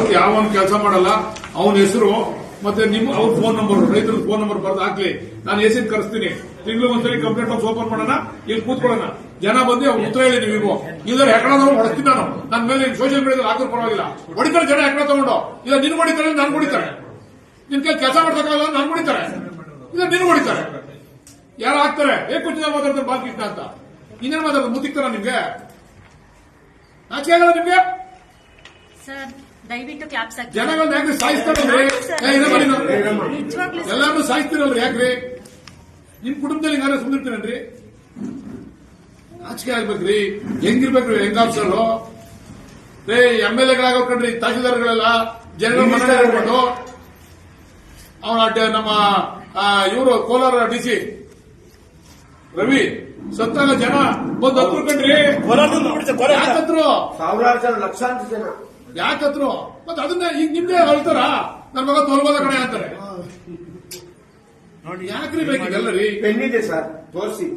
ಯಾವತ್ತು ಯಾವನ್ ಕೆಲಸ ಮಾಡಲ್ಲ ಅವನ ಹೆಸರು ಮತ್ತೆ ಅವ್ರ ಫೋನ್ ನಂಬರ್, ರೈತರ ಫೋನ್ ನಂಬರ್ ಬರೆದು ಹಾಕ್ಲಿ. ನಾನು ಎಸಿದ್ ಕರೆಸ್ತೀನಿ. ತಿಂಗಳು ಒಂದ್ಸರಿ ಕಂಪ್ಲೇಂಟ್ ಬಾಕ್ಸ್ ಓಪನ್ ಮಾಡೋಣ, ಇಲ್ಲಿ ಕೂತ್ಕೊಳ್ಳೋಣ. ಜನ ಬಂದು ಅವ್ರು ಉತ್ತರ ಹೇಳಿ ನೀವು ಇಲ್ಲದ್ರೆ ಹೆಕಡ ಹೊಡಿಸ್ತೀನಿ ನಾನು. ನನ್ನ ಮೇಲೆ ಸೋಷಿಯಲ್ ಮೀಡಿಯಾದಲ್ಲಿ ಹಾಕೋರು ಪರವಾಗಿಲ್ಲ. ಹೊಡಿತಾರೆ ಜನ ಹೆಕಡ ತಗೊಂಡು. ಇಲ್ಲ ನಿನ್ ಹೊಡಿತಾರೆ, ನಾನು ಹೊಡಿತಾರೆ. ನಿನ್ ಕೈ ಕೆಲಸ ಮಾಡ್ಸಕ್ಕಾಗಲ್ಲ, ನಾನು ಹೊಡಿತಾರೆ. ಇಲ್ಲ ನಿನ್ ಹೊಡಿತಾರೆ. ಯಾರು ಹಾಕ್ತಾರೆ ಕುछ ಮಾತಾಡ್ತಾರೆ ಬಾಲ್ಕೃಷ್ಣ ಅಂತ. ಇನ್ನೇನು ಮಾತಾಡೋದು ಮುತ್ತಿಕ್ತಾರ ನಿಮ್ಗೆ? ನಾಚಿಕೆ ಆಗಲ್ಲ ನಿಮ್ಗೆ? ದಯವಿಟ್ಟು ಕ್ಲಾಪ್ಸ್ ಹಾಕಿ. ಜನಗಳನ್ನ ಯಾಕ್ರಿ ಸಾಯಿಸ್ತಾರಲ್ರಿ? ಎಲ್ಲಾರು ಸಾಯಿಸ್ತಿರಲ್ರಿ ಯಾಕ್ರಿ? ನಿಮ್ ಕುಟುಂಬದಲ್ಲಿ ಹಿಂಗಾದ್ರೆ ಸುಮ್ಮನಿರ್ತೀರನ್ರಿ? ನಾಚಿಕೆ ಆಗ್ಬೇಕ್ರಿ. ಹೆಂಗಿರ್ಬೇಕ್ರಿ ಹೆಂಗ್ ಆಫೀಸರ್ MLA-ಗಳಾಗೋಕಂಡ್ರಿ ತಹಶೀಲ್ದಾರ್ಗಳೆಲ್ಲ ಜನಗಳ ಮನೆ ಹೇಳ್ಕೊಂಡು ಅವನ ನಮ್ಮ ಇವರು ಕೋಲಾರ DC ರವಿ ಸತ್ತಾಗ ಜನ ಬಂದು ಹತ್ಕೊಂಡ್ರಿ. ಯಾಕತ್ರು? ಸಾವಿರಾರು ಜನ, ಲಕ್ಷಾಂತರ ಜನ ಯಾಕತ್ರು? ಮತ್ತೆ ಅದನ್ನ ಈಗ ನಿಮ್ದೇ ಹೇಳ್ತಾರ ನನ್ನ ಮಗ ತೋಲ್ಬೋದ ಕಣೆ ಅಂತಾರೆ. ನೋಡಿ ಯಾಕ್ರಿ ಬೇಕಿದೆಲ್ಲ ರೀ? ಪೆನ್ನಿದೆ ಸರ್, ತೋರಿಸಿ.